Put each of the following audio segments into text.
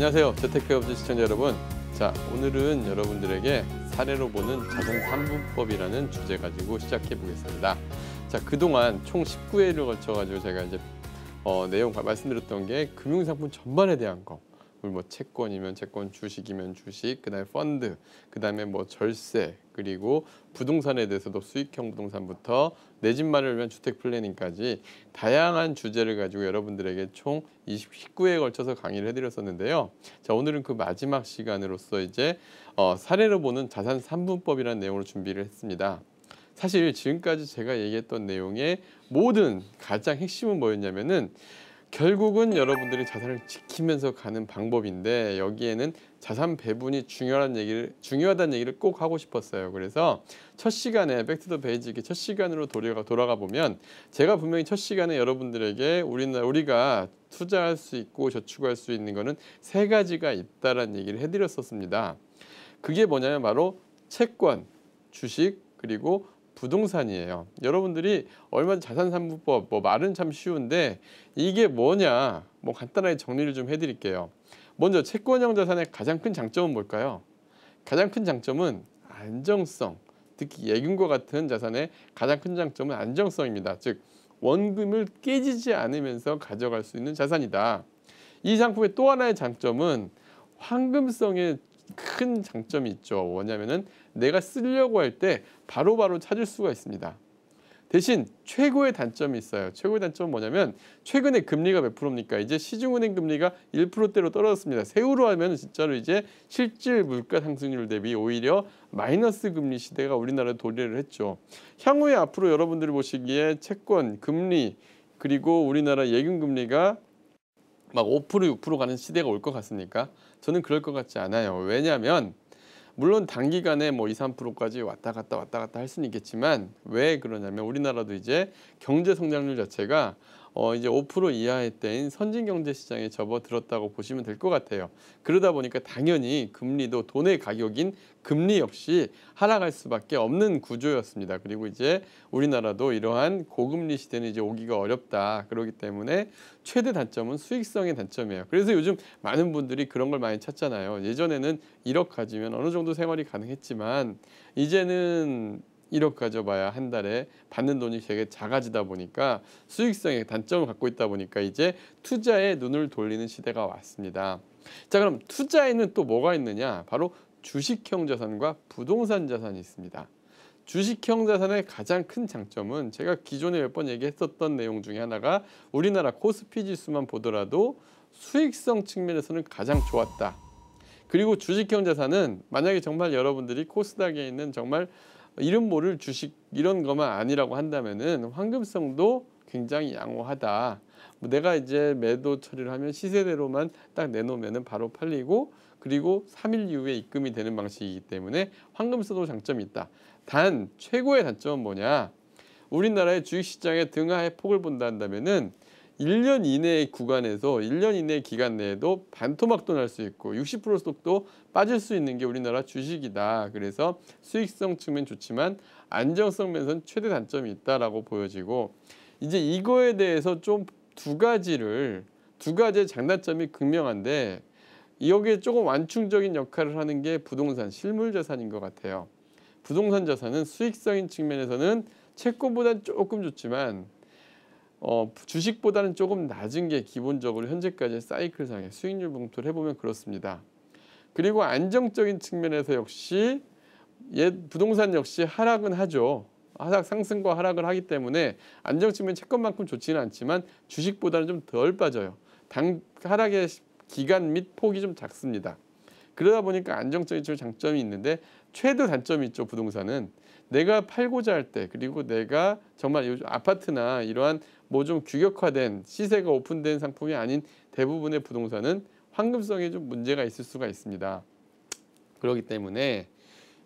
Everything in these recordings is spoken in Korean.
안녕하세요. 재테크업체 시청자 여러분. 자, 오늘은 여러분들에게 사례로 보는 자산 3분법이라는 주제 가지고 시작해 보겠습니다. 자, 그동안 총 19회를 걸쳐 가지고 제가 이제 내용 말씀드렸던 게 금융상품 전반에 대한 거. 뭐 채권이면 채권, 주식이면 주식, 그다음에 펀드, 그다음에 뭐 절세, 그리고 부동산에 대해서도 수익형 부동산부터 내 집 마련을 위한 주택 플래닝까지 다양한 주제를 가지고 여러분들에게 총 19회에 걸쳐서 강의를 해드렸었는데요. 자, 오늘은 그 마지막 시간으로서 이제 사례로 보는 자산 3분법이라는 내용으로 준비를 했습니다. 사실 지금까지 제가 얘기했던 내용의 모든 가장 핵심은 뭐였냐면은 결국은 여러분들이 자산을 지키면서 가는 방법인데 여기에는 자산 배분이 중요하다는 얘기를 꼭 하고 싶었어요. 그래서 첫 시간에 백투더 베이직의 첫 시간으로 돌아가 보면 제가 분명히 첫 시간에 여러분들에게 우리가 투자할 수 있고 저축할 수 있는 거는 세 가지가 있다라는 얘기를 해드렸었습니다. 그게 뭐냐면 바로 채권, 주식, 그리고 부동산이에요. 여러분들이 얼마 전 자산 3분법 말은 참 쉬운데 이게 뭐냐 간단하게 정리를 좀 해드릴게요. 먼저 채권형 자산의 가장 큰 장점은 뭘까요? 가장 큰 장점은 안정성. 특히 예금과 같은 자산의 가장 큰 장점은 안정성입니다. 즉 원금을 깨지지 않으면서 가져갈 수 있는 자산이다. 이 상품의 또 하나의 장점은 황금성의 큰 장점이 있죠. 뭐냐면은 내가 쓰려고 할 때 바로바로 찾을 수가 있습니다. 대신 최고의 단점이 있어요. 최고의 단점은 뭐냐면 최근에 금리가 몇 프로입니까? 이제 시중은행 금리가 1%대로 떨어졌습니다. 세후로 하면 진짜로 이제 실질 물가 상승률 대비 오히려 마이너스 금리 시대가 우리나라에 도래를 했죠. 향후에 앞으로 여러분들이 보시기에 채권, 금리, 그리고 우리나라 예금 금리가 막 5%, 6% 가는 시대가 올 것 같습니까? 저는 그럴 것 같지 않아요. 왜냐하면 물론 단기간에 뭐 2, 3%까지 왔다 갔다 할 수는 있겠지만 왜 그러냐면 우리나라도 이제 경제 성장률 자체가 이제 5% 이하의 때인 선진 경제 시장에 접어들었다고 보시면 될 것 같아요. 그러다 보니까 당연히 금리도 돈의 가격인 금리 역시 하락할 수밖에 없는 구조였습니다. 그리고 이제 우리나라도 이러한 고금리 시대는 이제 오기가 어렵다. 그렇기 때문에 최대 단점은 수익성의 단점이에요. 그래서 요즘 많은 분들이 그런 걸 많이 찾잖아요. 예전에는 1억 가지면 어느 정도 생활이 가능했지만 이제는 1억 가져봐야 한 달에 받는 돈이 되게 작아지다 보니까 수익성의 단점을 갖고 있다 보니까 이제 투자에 눈을 돌리는 시대가 왔습니다. 자, 그럼 투자에는 또 뭐가 있느냐? 바로 주식형 자산과 부동산 자산이 있습니다. 주식형 자산의 가장 큰 장점은 제가 기존에 몇 번 얘기했었던 내용 중에 하나가 우리나라 코스피 지수만 보더라도 수익성 측면에서는 가장 좋았다. 그리고 주식형 자산은 만약에 정말 여러분들이 코스닥에 있는 정말 이름 모를 주식 이런 것만 아니라고 한다면은 황금성도 굉장히 양호하다. 내가 이제 매도 처리를 하면 시세대로만 딱 내놓으면은 바로 팔리고 그리고 3일 이후에 입금이 되는 방식이기 때문에 황금성도 장점이 있다. 단 최고의 단점은 뭐냐? 우리나라의 주식시장의 등하의 폭을 본다 한다면은 1년 이내의 구간에서 1년 이내의 기간 내에도 반토막도 날 수 있고 60% 속도 빠질 수 있는 게 우리나라 주식이다. 그래서 수익성 측면 좋지만 안정성 면에서는 최대 단점이 있다라고 보여지고 이제 이거에 대해서 좀 두 가지의 장단점이 극명한데 여기에 조금 완충적인 역할을 하는 게 부동산, 실물 자산인 것 같아요. 부동산 자산은 수익성인 측면에서는 채권보다는 조금 좋지만 주식보다는 조금 낮은 게 기본적으로 현재까지의 사이클상의 수익률 봉투를 해보면 그렇습니다. 그리고 안정적인 측면에서 역시 부동산 역시 하락은 하죠. 상승과 하락을 하기 때문에 안정 측면 채권만큼 좋지는 않지만 주식보다는 좀 덜 빠져요. 하락의 기간 및 폭이 좀 작습니다. 그러다 보니까 안정적인 장점이 있는데 최대 단점이 있죠. 부동산은 내가 팔고자 할 때 그리고 내가 정말 요즘 아파트나 이러한 뭐 좀 규격화된 시세가 오픈된 상품이 아닌 대부분의 부동산은 황금성에 좀 문제가 있을 수가 있습니다. 그렇기 때문에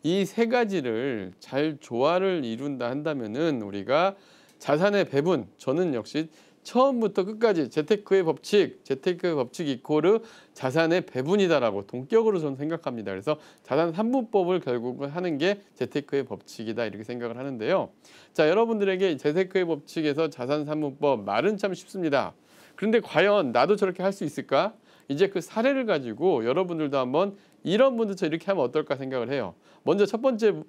이 세 가지를 잘 조화를 이룬다 한다면은 우리가 자산의 배분, 저는 역시 처음부터 끝까지 재테크의 법칙 이코르 자산의 배분이다라고 동격으로 저는 생각합니다. 그래서 자산 3분법을 결국은 하는 게 재테크의 법칙이다 이렇게 생각을 하는데요. 자, 여러분들에게 재테크의 법칙에서 자산 3분법 말은 참 쉽습니다. 그런데 과연 나도 저렇게 할 수 있을까? 이제 그 사례를 가지고 여러분들도 한번 이런 분들처럼 이렇게 하면 어떨까 생각을 해요. 먼저 첫 번째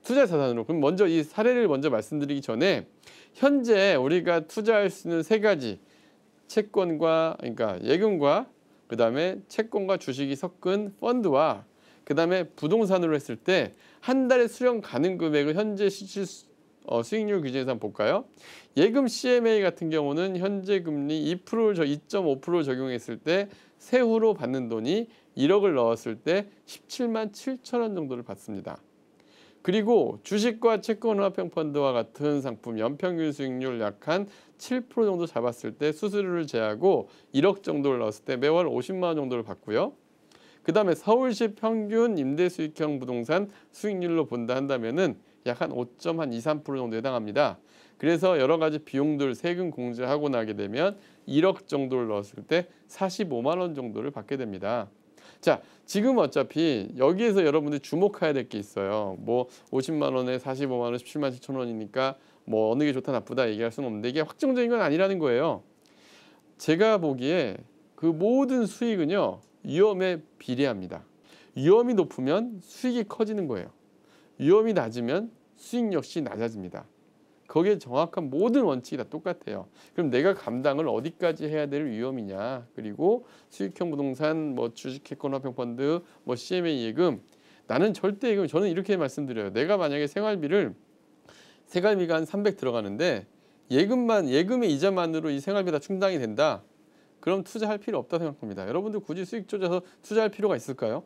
투자 자산으로, 그럼 먼저 이 사례를 먼저 말씀드리기 전에 현재 우리가 투자할 수 있는 세 가지, 채권과, 그러니까 예금과 그다음에 채권과 주식이 섞은 펀드와 그다음에 부동산으로 했을 때 한 달에 수령 가능 금액을 현재 실질 수익률 규정에서 한번 볼까요? 예금 CMA 같은 경우는 현재 금리 2.5% 적용했을 때 세후로 받는 돈이 1억을 넣었을 때 17만 7천 원 정도를 받습니다. 그리고 주식과 채권화평펀드와 같은 상품 연평균 수익률 약 한 7% 정도 잡았을 때 수수료를 제하고 1억 정도를 넣었을 때 매월 50만 원 정도를 받고요. 그 다음에 서울시 평균 임대수익형 부동산 수익률로 본다 한다면은 약 한 5.23% 정도 해당합니다. 그래서 여러 가지 비용들 세금 공제하고 나게 되면 1억 정도를 넣었을 때 45만 원 정도를 받게 됩니다. 자, 지금 어차피 여기에서 여러분들이 주목해야 될 게 있어요. 뭐 50만 원에 45만 원, 17만 7천 원이니까 뭐 어느 게 좋다 나쁘다 얘기할 수는 없는데 이게 확정적인 건 아니라는 거예요. 제가 보기에 그 모든 수익은요, 위험에 비례합니다. 위험이 높으면 수익이 커지는 거예요. 위험이 낮으면 수익 역시 낮아집니다. 거기에 정확한 모든 원칙이 다 똑같아요. 그럼 내가 감당을 어디까지 해야 될 위험이냐, 그리고 수익형 부동산, 뭐 주식채권화평펀드, 뭐 CMA 예금, 나는 절대 예금, 저는 이렇게 말씀드려요. 내가 만약에 생활비가 한 300 들어가는데 예금의 이자만으로 이 생활비 다 충당이 된다. 그럼 투자할 필요 없다 생각합니다. 여러분들 굳이 수익 쫓아서 투자할 필요가 있을까요?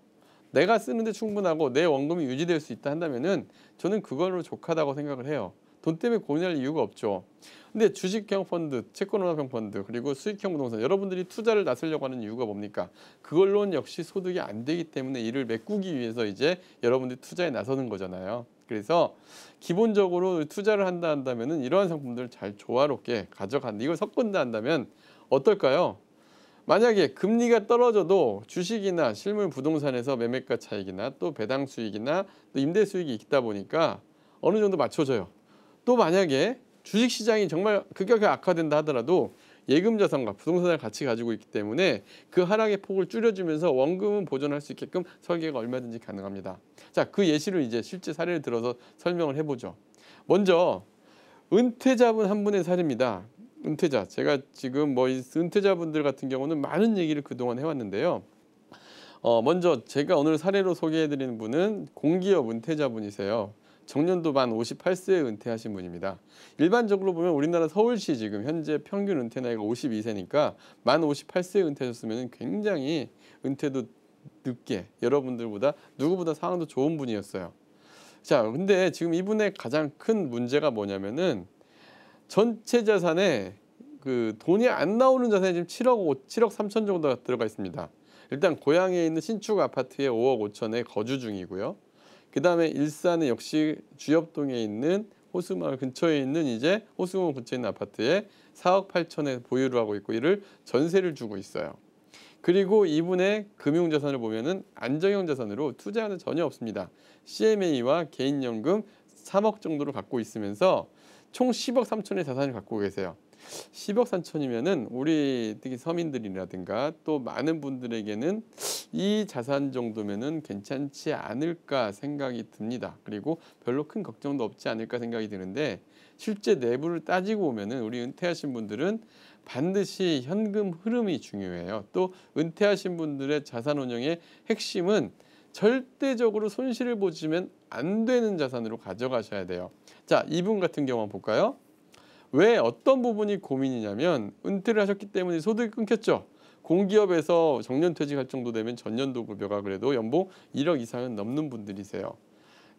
내가 쓰는데 충분하고 내 원금이 유지될 수 있다 한다면은 저는 그걸로 족하다고 생각을 해요. 돈 때문에 고민할 이유가 없죠. 근데 주식형 펀드, 채권화평 펀드, 그리고 수익형 부동산, 여러분들이 투자를 나서려고 하는 이유가 뭡니까? 그걸로는 역시 소득이 안 되기 때문에 이를 메꾸기 위해서 이제 여러분들이 투자에 나서는 거잖아요. 그래서 기본적으로 투자를 한다 한다면은 이러한 상품들을 잘 조화롭게 가져간다. 이걸 섞은다 한다면 어떨까요? 만약에 금리가 떨어져도 주식이나 실물 부동산에서 매매가 차익이나 또 배당 수익이나 또 임대 수익이 있다 보니까 어느 정도 맞춰져요. 또 만약에 주식시장이 정말 급격하게 악화된다 하더라도 예금 자산과 부동산을 같이 가지고 있기 때문에 그 하락의 폭을 줄여주면서 원금은 보존할 수 있게끔 설계가 얼마든지 가능합니다. 자, 그 예시를 이제 실제 사례를 들어서 설명을 해보죠. 먼저 은퇴자분 한 분의 사례입니다. 은퇴자, 제가 지금 뭐 이 은퇴자분들 같은 경우는 많은 얘기를 그동안 해왔는데요. 먼저 제가 오늘 사례로 소개해드리는 분은 공기업 은퇴자분이세요. 정년도 만 58세에 은퇴하신 분입니다. 일반적으로 보면 우리나라 서울시 지금 현재 평균 은퇴 나이가 52세니까 만 58세에 은퇴하셨으면 굉장히 은퇴도 늦게 여러분들보다 누구보다 상황도 좋은 분이었어요. 자, 근데 지금 이분의 가장 큰 문제가 뭐냐면은 전체 자산에 그 돈이 안 나오는 자산이 지금 7억 3천 정도가 들어가 있습니다. 일단 고향에 있는 신축 아파트에 5억 5천에 거주 중이고요. 그 다음에 일산에 역시 주엽동에 있는 호수마을 근처에 있는 이제 호수공원 근처에 있는 아파트에 4억 8천에 보유를 하고 있고 이를 전세를 주고 있어요. 그리고 이분의 금융자산을 보면은 안정형 자산으로 투자는 전혀 없습니다. CMA와 개인연금 3억 정도를 갖고 있으면서 총 10억 3천의 자산을 갖고 계세요. 10억 3천이면은 우리 특히 서민들이라든가 또 많은 분들에게는 이 자산 정도면은 괜찮지 않을까 생각이 듭니다. 그리고 별로 큰 걱정도 없지 않을까 생각이 드는데 실제 내부를 따지고 보면은 우리 은퇴하신 분들은 반드시 현금 흐름이 중요해요. 또 은퇴하신 분들의 자산 운용의 핵심은 절대적으로 손실을 보시면 안 되는 자산으로 가져가셔야 돼요. 자, 이분 같은 경우 한번 볼까요? 왜 어떤 부분이 고민이냐면 은퇴를 하셨기 때문에 소득이 끊겼죠. 공기업에서 정년퇴직할 정도 되면 전년도 급여가 그래도 연봉 1억 이상은 넘는 분들이세요.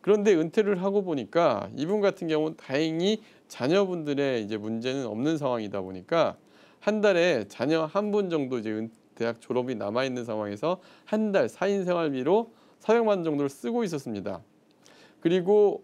그런데 은퇴를 하고 보니까 이분 같은 경우는 다행히 자녀분들의 이제 문제는 없는 상황이다 보니까 한 달에 자녀 한 분 정도 이제 대학 졸업이 남아 있는 상황에서 한 달 4인 생활비로 400만 원 정도를 쓰고 있었습니다. 그리고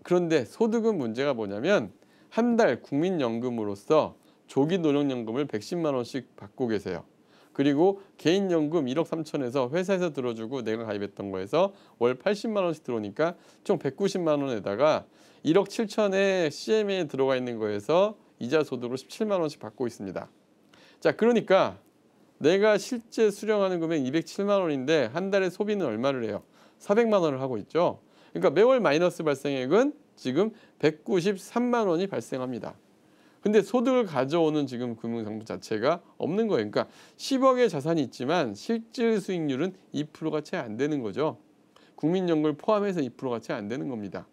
그런데 소득은 문제가 뭐냐면 한 달 국민연금으로서 조기 노령연금을 110만 원씩 받고 계세요. 그리고 개인연금 1억 3천에서 회사에서 들어주고 내가 가입했던 거에서 월 80만 원씩 들어오니까 총 190만 원에다가 1억 7천에 CMA에 들어가 있는 거에서 이자 소득으로 17만 원씩 받고 있습니다. 자, 그러니까 내가 실제 수령하는 금액 207만 원인데 한 달에 소비는 얼마를 해요? 400만 원을 하고 있죠. 그러니까 매월 마이너스 발생액은 지금 193만 원이 발생합니다. 근데 소득을 가져오는 지금 금융상품 자체가 없는 거예요. 그러니까 10억의 자산이 있지만 실질 수익률은 2%가 채 안 되는 거죠. 국민연금을 포함해서 2%가 채 안 되는 겁니다.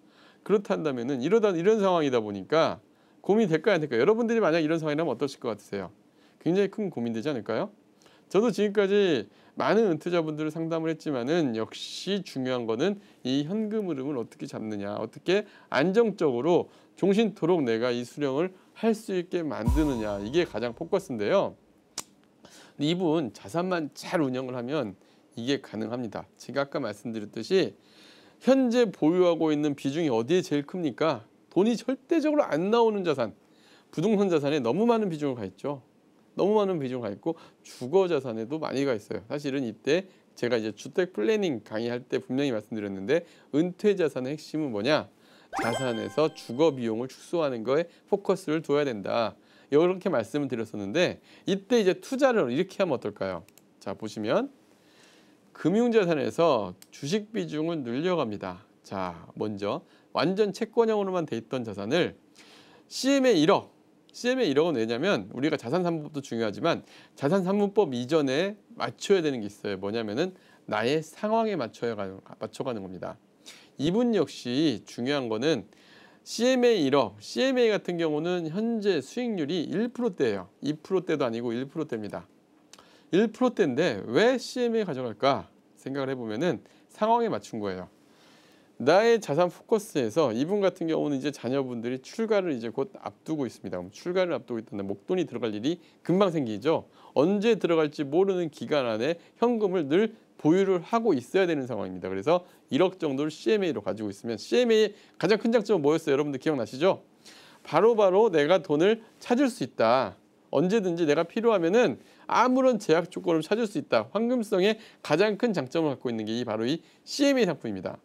그렇다면은 이런 상황이다 보니까 고민이 될까요, 안 될까요? 여러분들이 만약 이런 상황이라면 어떠실 것 같으세요? 굉장히 큰 고민되지 않을까요? 저도 지금까지 많은 은퇴자분들을 상담을 했지만은 역시 중요한 거는 이 현금 흐름을 어떻게 잡느냐, 어떻게 안정적으로 종신토록 내가 이 수령을 할 수 있게 만드느냐, 이게 가장 포커스인데요. 이분 자산만 잘 운영을 하면 이게 가능합니다. 제가 아까 말씀드렸듯이 현재 보유하고 있는 비중이 어디에 제일 큽니까? 돈이 절대적으로 안 나오는 자산, 부동산 자산에 너무 많은 비중을 가 있죠. 너무 많은 비중을 가 있고 주거 자산에도 많이 가 있어요. 사실은 이때 제가 이제 주택 플래닝 강의할 때 분명히 말씀드렸는데 은퇴 자산의 핵심은 뭐냐? 자산에서 주거 비용을 축소하는 거에 포커스를 둬야 된다. 이렇게 말씀을 드렸었는데 이때 이제 투자를 이렇게 하면 어떨까요? 자, 보시면 금융자산에서 주식 비중을 늘려갑니다. 자, 먼저 완전 채권형으로만 돼 있던 자산을 CMA 1억. CMA 1억은 왜냐면 우리가 자산 3분법도 중요하지만 자산 3분법 이전에 맞춰야 되는 게 있어요. 뭐냐면은 나의 상황에 맞춰가는 겁니다. 이분 역시 중요한 거는 CMA 1억. CMA 같은 경우는 현재 수익률이 1%대예요. 2%대도 아니고 1%대입니다. 1%대인데 왜 CMA 가져갈까 생각을 해보면은 상황에 맞춘 거예요. 나의 자산 포커스에서 이분 같은 경우는 이제 자녀분들이 출가를 이제 곧 앞두고 있습니다. 그럼 출가를 앞두고 있다는 목돈이 들어갈 일이 금방 생기죠. 언제 들어갈지 모르는 기간 안에 현금을 늘 보유를 하고 있어야 되는 상황입니다. 그래서 1억 정도를 CMA로 가지고 있으면 CMA의 가장 큰 장점은 뭐였어요? 여러분들 기억나시죠? 바로바로 내가 돈을 찾을 수 있다. 언제든지 내가 필요하면은 아무런 제약 조건을 찾을 수 있다. 황금성의 가장 큰 장점을 갖고 있는 게 바로 이 CMA 상품입니다.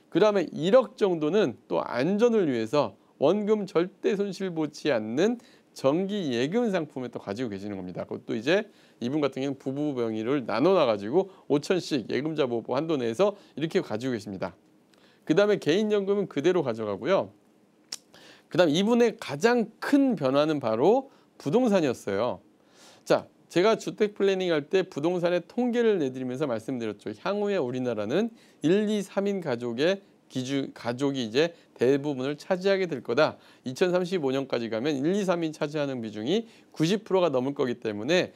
그 다음에 1억 정도는 또 안전을 위해서 원금 절대 손실 보지 않는 정기 예금 상품을 또 가지고 계시는 겁니다. 그것도 이제 이분 같은 경우는 부부 명의를 나눠놔가지고 5천씩 예금자 보호 한도 내에서 이렇게 가지고 계십니다. 그 다음에 개인연금은 그대로 가져가고요. 그 다음 이분의 가장 큰 변화는 바로 부동산이었어요. 자, 제가 주택 플래닝 할 때 부동산의 통계를 내드리면서 말씀드렸죠. 향후에 우리나라는 1, 2, 3인 가족이 이제 대부분을 차지하게 될 거다. 2035년까지 가면 1, 2, 3인 차지하는 비중이 90%가 넘을 거기 때문에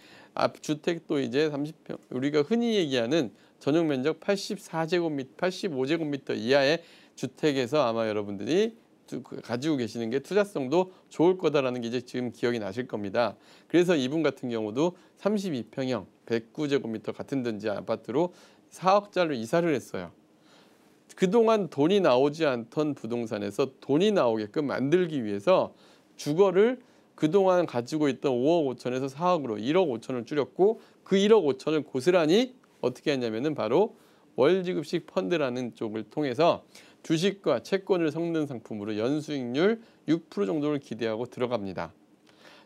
주택도 이제 30평, 우리가 흔히 얘기하는 전용 면적 84제곱미터, 85제곱미터 이하의 주택에서 아마 여러분들이 가지고 계시는 게 투자성도 좋을 거다라는 게 이제 지금 기억이 나실 겁니다. 그래서 이분 같은 경우도 32평형 109제곱미터 같은 던지 아파트로 4억짜리를 이사를 했어요. 그동안 돈이 나오지 않던 부동산에서 돈이 나오게끔 만들기 위해서 주거를 그동안 가지고 있던 5억 5천에서 4억으로 1억 5천을 줄였고 그 1억 5천을 고스란히 어떻게 했냐면은 바로 월지급식 펀드라는 쪽을 통해서 주식과 채권을 섞는 상품으로 연수익률 6% 정도를 기대하고 들어갑니다.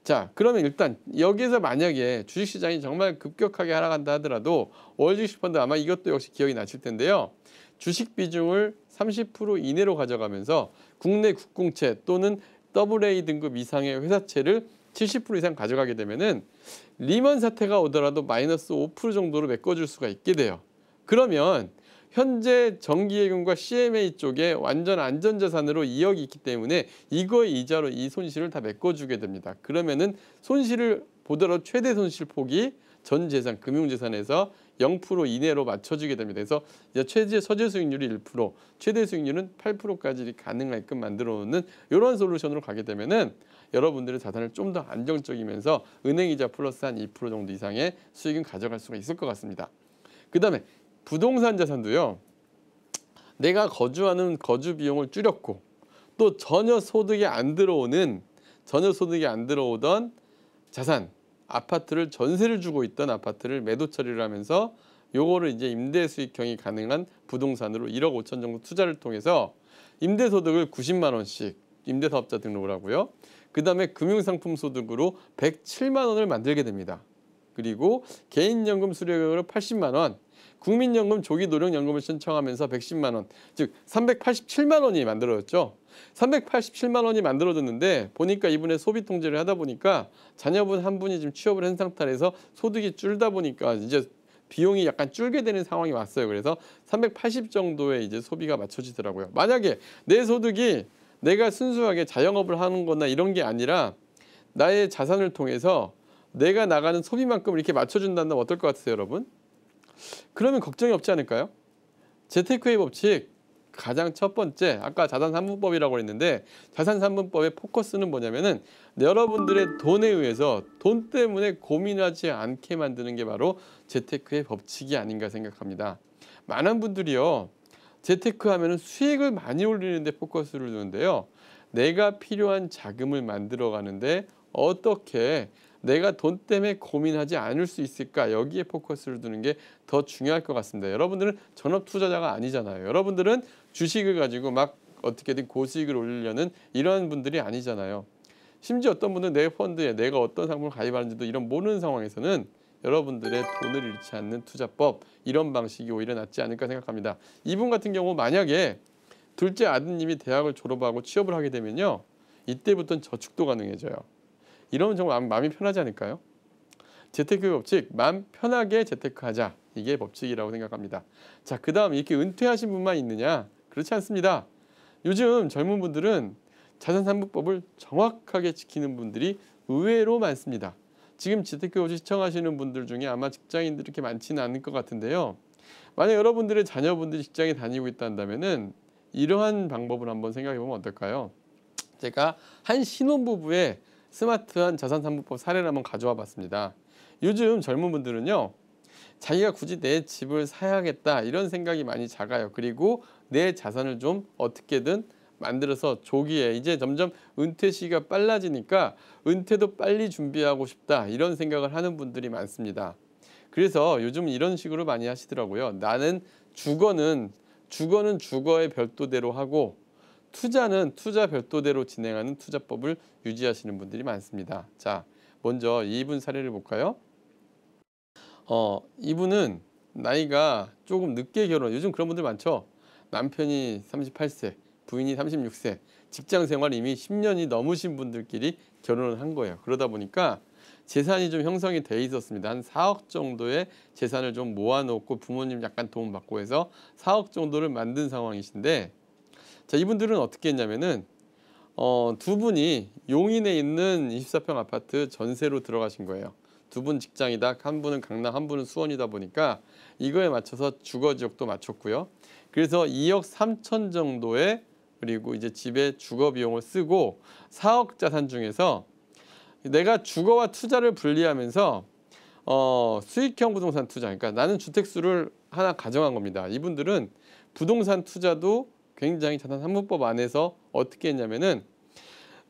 자, 그러면 일단 여기에서 만약에 주식시장이 정말 급격하게 하락한다 하더라도 월주식 펀드 아마 이것도 역시 기억이 나실 텐데요. 주식 비중을 30% 이내로 가져가면서 국내 국공채 또는 AA 등급 이상의 회사채를 70% 이상 가져가게 되면은 리먼 사태가 오더라도 마이너스 5% 정도로 메꿔줄 수가 있게 돼요. 그러면 현재 정기예금과 CMA 쪽에 완전 안전자산으로 2억이 있기 때문에 이거의 이자로 이 손실을 다 메꿔주게 됩니다. 그러면은 손실을 보더라도 최대 손실 폭이 전 재산, 금융재산에서 0% 이내로 맞춰지게 됩니다. 그래서 이제 서재 수익률이 1%, 최대 수익률은 8%까지 가능하게끔 만들어 놓는 이런 솔루션으로 가게 되면은 여러분들의 자산을 좀 더 안정적이면서 은행이자 플러스 한 2% 정도 이상의 수익은 가져갈 수가 있을 것 같습니다. 그 다음에 부동산 자산도요. 내가 거주하는 거주 비용을 줄였고 또 전혀 소득이 안 들어오던 자산, 아파트를 전세를 주고 있던 아파트를 매도 처리를 하면서 요거를 이제 임대 수익형이 가능한 부동산으로 1억 5천 정도 투자를 통해서 임대 소득을 90만 원씩 임대사업자 등록을 하고요. 그 다음에 금융상품 소득으로 107만 원을 만들게 됩니다. 그리고 개인연금 수령으로 80만 원, 국민연금 조기노령연금을 신청하면서 110만 원, 즉 387만 원이 만들어졌죠. 387만 원이 만들어졌는데 보니까 이분의 소비 통제를 하다 보니까 자녀분 한 분이 지금 취업을 한 상태에서 소득이 줄다 보니까 이제 비용이 약간 줄게 되는 상황이 왔어요. 그래서 380 정도의 이제 소비가 맞춰지더라고요. 만약에 내 소득이 내가 순수하게 자영업을 하는 거나 이런 게 아니라 나의 자산을 통해서 내가 나가는 소비만큼 이렇게 맞춰준다면 어떨 것 같으세요, 여러분? 그러면 걱정이 없지 않을까요? 재테크의 법칙 가장 첫 번째, 아까 자산 3분법이라고 했는데 자산 3분법의 포커스는 뭐냐면은 여러분들의 돈에 의해서 돈 때문에 고민하지 않게 만드는 게 바로 재테크의 법칙이 아닌가 생각합니다. 많은 분들이요, 재테크 하면은 수익을 많이 올리는 데 포커스를 두는데요. 내가 필요한 자금을 만들어 가는데 어떻게 내가 돈 때문에 고민하지 않을 수 있을까, 여기에 포커스를 두는 게 더 중요할 것 같습니다. 여러분들은 전업 투자자가 아니잖아요. 여러분들은 주식을 가지고 막 어떻게든 고수익을 올리려는 이런 분들이 아니잖아요. 심지어 어떤 분은 내 펀드에 내가 어떤 상품을 가입하는지도 이런 모르는 상황에서는 여러분들의 돈을 잃지 않는 투자법, 이런 방식이 오히려 낫지 않을까 생각합니다. 이분 같은 경우 만약에 둘째 아드님이 대학을 졸업하고 취업을 하게 되면요, 이때부터는 저축도 가능해져요. 이러면 정말 마음이 편하지 않을까요? 재테크 법칙, 마음 편하게 재테크하자, 이게 법칙이라고 생각합니다. 자, 그 다음 이렇게 은퇴하신 분만 있느냐? 그렇지 않습니다. 요즘 젊은 분들은 자산 3분법을 정확하게 지키는 분들이 의외로 많습니다. 지금 재테크 법칙 시청하시는 분들 중에 아마 직장인들이 이렇게 많지는 않을 것 같은데요. 만약 여러분들의 자녀분들이 직장에 다니고 있다면은 이러한 방법을 한번 생각해 보면 어떨까요? 제가 한 신혼부부의 스마트한 자산 3분법 사례를 한번 가져와 봤습니다. 요즘 젊은 분들은요, 자기가 굳이 내 집을 사야겠다 이런 생각이 많이 작아요. 그리고 내 자산을 좀 어떻게든 만들어서 조기에, 이제 점점 은퇴 시기가 빨라지니까 은퇴도 빨리 준비하고 싶다, 이런 생각을 하는 분들이 많습니다. 그래서 요즘 이런 식으로 많이 하시더라고요. 나는 주거는 주거의 별도대로 하고 투자는 투자 별도대로 진행하는 투자법을 유지하시는 분들이 많습니다. 자, 먼저 이분 사례를 볼까요? 이분은 나이가 조금 늦게 결혼, 요즘 그런 분들 많죠. 남편이 38세, 부인이 36세, 직장 생활 이미 10년이 넘으신 분들끼리 결혼을 한 거예요. 그러다 보니까 재산이 좀 형성이 돼 있었습니다. 한 4억 정도의 재산을 좀 모아놓고 부모님 약간 도움 받고 해서 4억 정도를 만든 상황이신데, 자, 이분들은 어떻게 했냐면은 두 분이 용인에 있는 24평 아파트 전세로 들어가신 거예요. 두 분 직장이다. 한 분은 강남, 한 분은 수원이다 보니까 이거에 맞춰서 주거 지역도 맞췄고요. 그래서 2억 3천 정도의, 그리고 이제 집에 주거 비용을 쓰고 4억 자산 중에서 내가 주거와 투자를 분리하면서 수익형 부동산 투자, 그러니까 나는 주택수를 하나 가정한 겁니다. 이분들은 부동산 투자도 굉장히 자산 3분법 안에서 어떻게 했냐면은,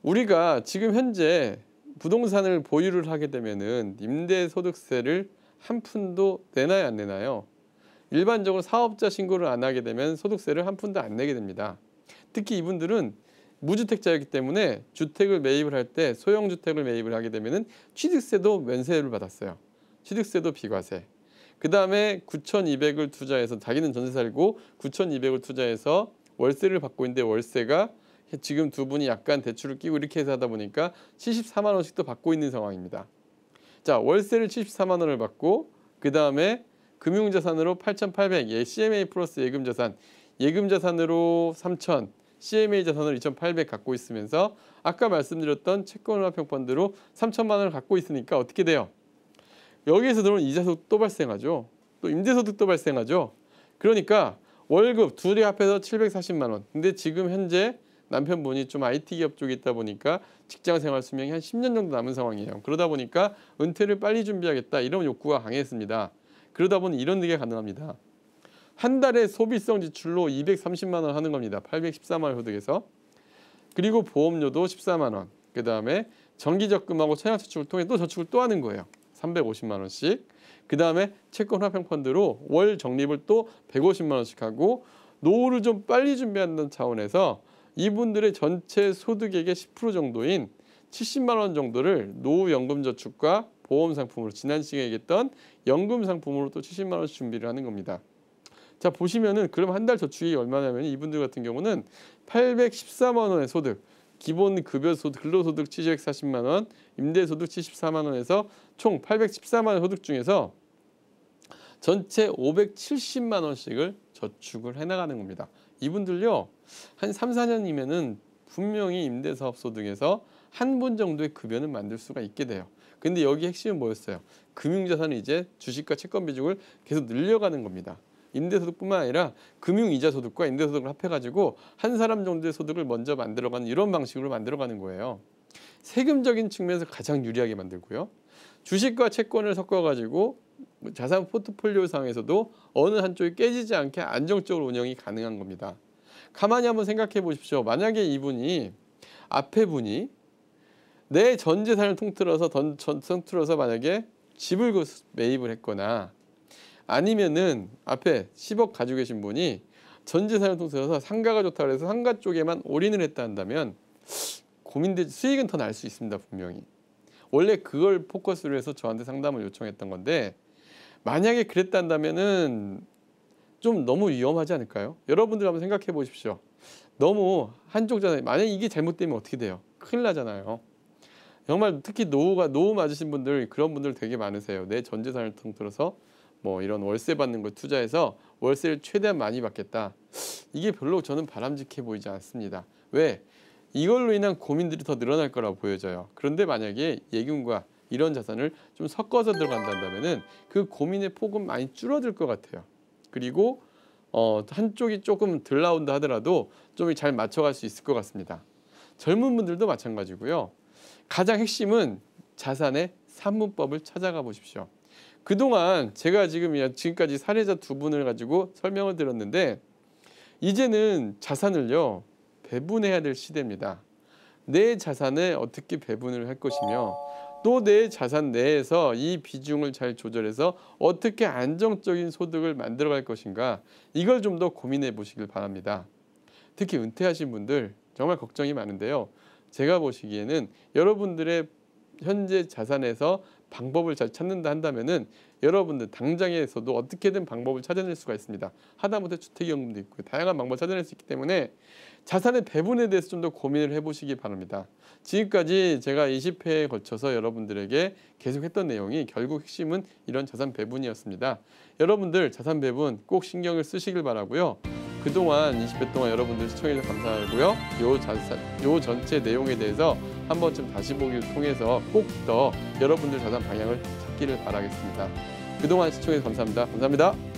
우리가 지금 현재 부동산을 보유를 하게 되면은 임대소득세를 한 푼도 내나요, 안 내나요? 일반적으로 사업자 신고를 안 하게 되면 소득세를 한 푼도 안 내게 됩니다. 특히 이분들은 무주택자였기 때문에 주택을 매입을 할 때, 소형주택을 매입을 하게 되면은 취득세도 면세를 받았어요. 취득세도 비과세. 그 다음에 9,200을 투자해서, 자기는 전세 살고 9,200을 투자해서 월세를 받고 있는데, 월세가 지금 두 분이 약간 대출을 끼고 이렇게 해서 하다 보니까 74만 원씩도 받고 있는 상황입니다. 자, 월세를 74만 원을 받고 그 다음에 금융자산으로 8,800, CMA 플러스 예금자산, 예금자산으로 3,000, CMA 자산으로 2,800 갖고 있으면서 아까 말씀드렸던 채권화평펀드로 3천만 원을 갖고 있으니까 어떻게 돼요? 여기에서 들어오는 이자소득 또 발생하죠. 또 임대소득도 발생하죠. 그러니까 월급 둘이 합해서 740만 원. 근데 지금 현재 남편분이 좀 IT 기업 쪽에 있다 보니까 직장 생활 수명이 한 10년 정도 남은 상황이에요. 그러다 보니까 은퇴를 빨리 준비하겠다, 이런 욕구가 강했습니다. 그러다 보니 이런 게 가능합니다. 한 달에 소비성 지출로 230만 원 하는 겁니다. 814만 원 소득에서. 그리고 보험료도 14만 원. 그 다음에 정기적금하고 청약저축을 통해 또 저축을 또 하는 거예요. 350만 원씩. 그 다음에 채권화평펀드로 월 적립을 또 150만 원씩 하고, 노후를 좀 빨리 준비한다는 차원에서 이분들의 전체 소득액의 10% 정도인 70만 원 정도를 노후연금저축과 보험 상품으로 지난 시간에 얘기했던 연금 상품으로 또 70만 원씩 준비를 하는 겁니다. 자 보시면은 그럼 한 달 저축이 얼마냐면 이분들 같은 경우는 814만 원의 소득, 기본 급여 소득, 근로소득 740만 원, 임대소득 74만 원에서 총 814만 원 소득 중에서 전체 570만 원씩을 저축을 해나가는 겁니다. 이분들요 한 3, 4년이면은 분명히 임대사업소 등에서 한 분 정도의 급여는 만들 수가 있게 돼요. 근데 여기 핵심은 뭐였어요? 금융자산은 이제 주식과 채권 비중을 계속 늘려가는 겁니다. 임대소득뿐만 아니라 금융이자 소득과 임대소득을 합해가지고 한 사람 정도의 소득을 먼저 만들어가는 이런 방식으로 만들어가는 거예요. 세금적인 측면에서 가장 유리하게 만들고요. 주식과 채권을 섞어가지고 자산 포트폴리오 상에서도 어느 한쪽이 깨지지 않게 안정적으로 운영이 가능한 겁니다. 가만히 한번 생각해 보십시오. 만약에 이분이 앞에 분이 내 전 재산을 통틀어서 만약에 집을 매입을 했거나 아니면은 앞에 10억 가지고 계신 분이 전 재산을 통틀어서 상가가 좋다고 해서 상가 쪽에만 올인을 했다 한다면 고민되지 수익은 더 날 수 있습니다. 분명히. 원래 그걸 포커스로 해서 저한테 상담을 요청했던 건데 만약에 그랬다 한다면은 좀 너무 위험하지 않을까요? 여러분들 한번 생각해 보십시오. 너무 한쪽 자산이 만약에 이게 잘못되면 어떻게 돼요? 큰일 나잖아요. 정말 특히 노후 맞으신 분들 그런 분들 되게 많으세요. 내 전 재산을 통틀어서 뭐 이런 월세 받는 거 투자해서 월세를 최대한 많이 받겠다. 이게 별로 저는 바람직해 보이지 않습니다. 왜? 이걸로 인한 고민들이 더 늘어날 거라고 보여져요. 그런데 만약에 예금과 이런 자산을 좀 섞어서 들어간다면은 그 고민의 폭은 많이 줄어들 것 같아요. 그리고 한쪽이 조금 덜 나온다 하더라도 좀 잘 맞춰갈 수 있을 것 같습니다. 젊은 분들도 마찬가지고요. 가장 핵심은 자산의 산문법을 찾아가 보십시오. 그동안 제가 지금까지 사례자 두 분을 가지고 설명을 드렸는데 이제는 자산을요 배분해야 될 시대입니다. 내 자산을 어떻게 배분을 할 것이며 또 내 자산 내에서 이 비중을 잘 조절해서 어떻게 안정적인 소득을 만들어갈 것인가 이걸 좀 더 고민해 보시길 바랍니다. 특히 은퇴하신 분들 정말 걱정이 많은데요. 제가 보시기에는 여러분들의 현재 자산에서 방법을 잘 찾는다 한다면은 여러분들 당장에서도 어떻게든 방법을 찾아낼 수가 있습니다. 하다못해 주택연금도 있고 다양한 방법을 찾아낼 수 있기 때문에 자산의 배분에 대해서 좀 더 고민을 해보시기 바랍니다. 지금까지 제가 20회에 걸쳐서 여러분들에게 계속했던 내용이 결국 핵심은 이런 자산 배분이었습니다. 여러분들 자산 배분 꼭 신경을 쓰시길 바라고요. 그동안 20회 동안 여러분들 시청해주셔서 감사하고요. 요 전체 내용에 대해서 한 번쯤 다시 보기를 통해서 꼭 더 여러분들 자산 방향을 찾기를 바라겠습니다. 그동안 시청해주셔서 감사합니다. 감사합니다.